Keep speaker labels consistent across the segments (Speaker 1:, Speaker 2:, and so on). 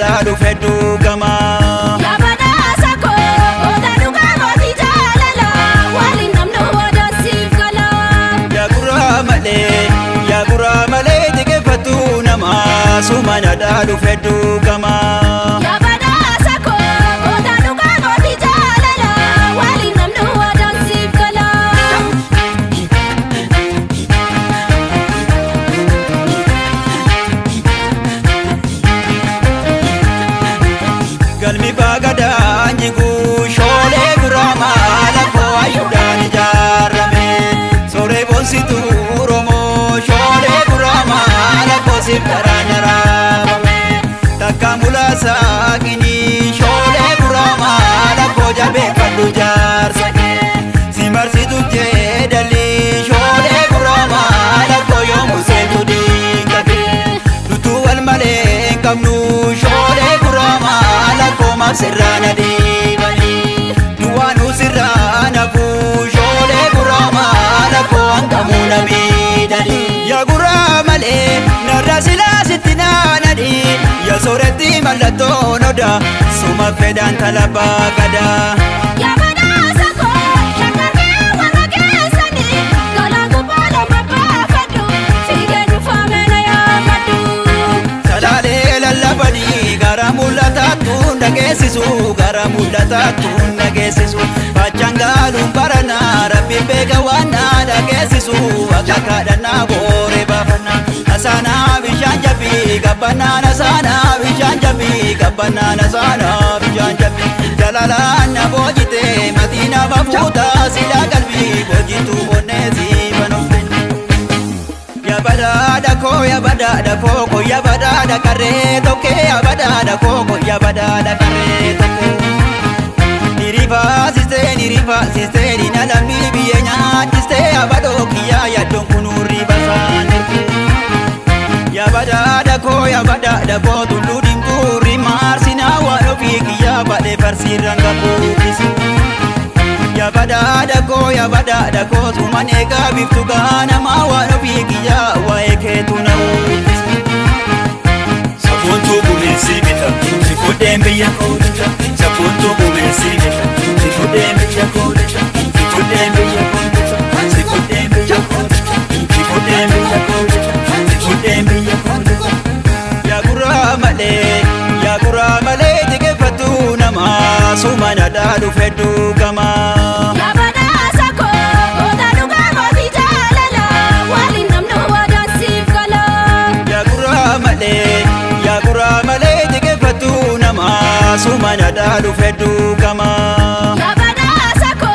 Speaker 1: daadhu fedhuu gama.
Speaker 2: Yaabada sako odaadhu qaamoti jaalala waliin namnu wadaasiif gala.
Speaker 1: Yaa guraa malee xiqqeeffatu nama sumana daadhu fedhuu gama.
Speaker 2: Yaabada sako odaadhu qaamoti jaalala waliin namnu wadaasiif gala.
Speaker 1: Galmi bagadaan jiguu shoolee guraamaa lakkoo ayyuudhaan ijaarame. Sooree boonsituu Oromoo shoolee guraamaa lakkoo siif daraan raabame. Takka mulaasaa qinii shoolee guraamaa lakkoo jabeeffadhu jaarsa kee. Si marsitu jeedalii shoolee guraamaa lakkoo yoomuu seentu diinqa kee. Dutuu wal malee hin qabnu shoolee guraamaa lakkoo sirraana deebanii. Duwwaanuu sirraana fuu shoolee guraamaa lakkoo hanqamuu na miidhanii. Yaa guraa malee narra silaa sitti naananii. Yaa sooretti mallattoon odaa suma fedhaan talabaa gadaa.
Speaker 2: Yaabada sako shakkarree warra keessanii galaan gubbaa lama baafadhu fiigee dhufaame na yaafadhu.
Speaker 1: Salaalee lallabanii gara mul'ataattu nageessisu gara mul'ataattu nageessisu. Fachaan gaaluun baranaa rabbiin beeka waan na dhageessisu akka kadhannaa booree baafannaa. Nasaanaa bishaan jabbii qabbannaa nasaanaa bishaan jabbii qabbannaa nasaanaa bishaan jabbii. Jalalaan na boojitee matii nama fuutaa silaa qalbii boojituu onnee siiban oofenne. Yaabada koo yaabada koo yaabada karree tokkee yaabada koo yaabada karree tokkee. Nirifa sistee dina lammii biyya nyaachistee yaabadoo kiyyaa yaaddoon kunuurri basaan ergee. Yaabada koo tulluu diimtuurri maarsinaa waan ofii kiyyaa baadhee farsiirraan qabuufisi. Yaabada koo suman eegaa biftu gaanamaa waan ofii kiyyaa waa'ee keetu na uffisi. Safuutuu bumeessi bita si fuudheen biyya koolita. Safuutuu bumeessi bita si fuudheen biyya koolita. Si fuudheen biyya koolita. Si fuudheen biyya koolita. Si fuudheen biyya koolita. Si fuudheen biyya koolita. Yaa guraa malee xiqqeeffatu nama sumana daadhu fedhuu gama.
Speaker 2: Yaabada sako odaadhu qaamoti jaalala waliin namnu wadaasiif gala.
Speaker 1: Yaa guraa malee xiqqeeffatu nama sumana daadhu fedhuu gama.
Speaker 2: Yaabada sako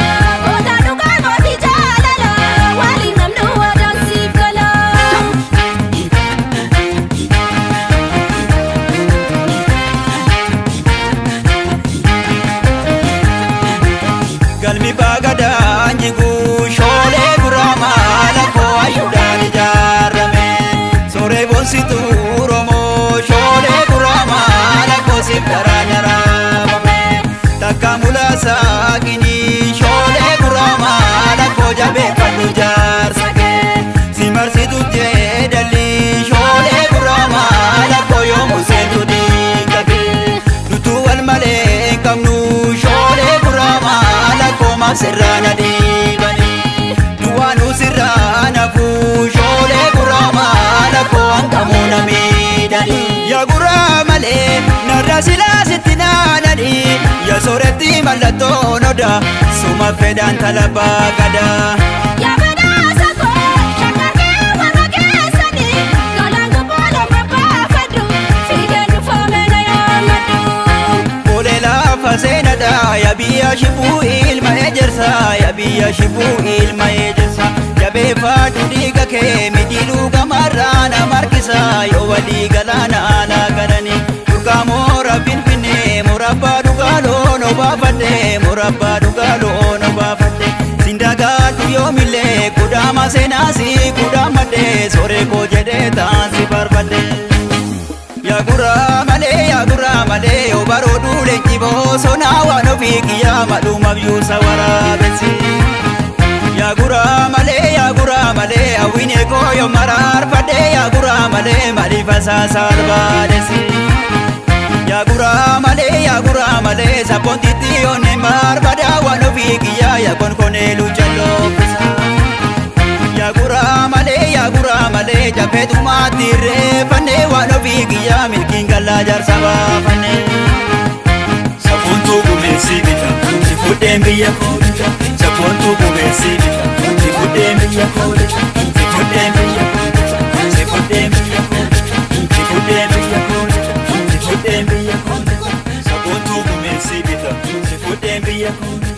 Speaker 2: odaadhu qaamoti jaalala waliin namnu wadaasiif gala.
Speaker 1: Galmi bagadaan jiguu shoolee guraamaa lakkoo ayyuudhaan ijaarame. Sooree boonsituu Oromoo shoolee guraamaa lakkoo siif daraan raabame. Takka mulaasaa qinii shoolee guraamaa lakkoo jabeeffadhu jaarsa kee. Si marsitu jeedalii shoolee guraamaa lakkoo yoomuu seentu diinqa kee. Dutuu wal malee hin qabnu shoolee guraamaa lakkoo sirraana deebanii. Duwwaanuu sirraana fuu shoolee guraamaa lakkoo hanqamuu na miidhanii. Yaa guraa malee narra silaa sitti naananii. Yaa sooretti mallattoon odaa suma fedhaan talabaa gadaa.
Speaker 2: Yaabada sako shakkarree warra keessanii galaan gubbaa lama baafadhu fiigee dhufaame na yaafadhu.
Speaker 1: Olee lafa seenadhaa yaa biyya shibuu ilma ejersaa yaa biyya shibuu ilma ejersaa. Jabeeffadhu dhiiga kee midhiidhuu gamarraa nama harkisaa yoo walii galaana alaa galanii. Durgaa moora Finfinnee murabbaa dhugaaloo no baafadhee murabbaa dhugaaloo no baafadhee. Sindagaadhu yoomillee kudaama seenaasi kudaamadhee sooree koo jedhee taansi barbadhee. Yaa guraa malee obaroo duuleen jiboo sonaa waan ofii kiyyaa madhuuma biyyuusa waraabessi. Yaa guraa malee hawwiin koo yoo maraarfadhee yaa guraa malee maaliif asaasaa albaadessi. Yaagura malee sabboontitti onneen barbaada waan ofii kiyyaa yaakoon konee luchaloofisa. Yaagura malee jabbeetumaatti reeffannee waan ofii kiyyaa milkiin gallaa jaarsa baafannee.
Speaker 3: Sabboontuu gumeessii bita si fuudheen biyya koolita. Sabboontuu gumeessii bita si fuudheen biyya koolita. Si fuudheen biyya koolita. Si fuudheen biyya koolita. Si fuudheen biyya koolita. Si fuudheen biyya koolita. Sabboontuu gumeessii bita si fuudheen biyya koolita.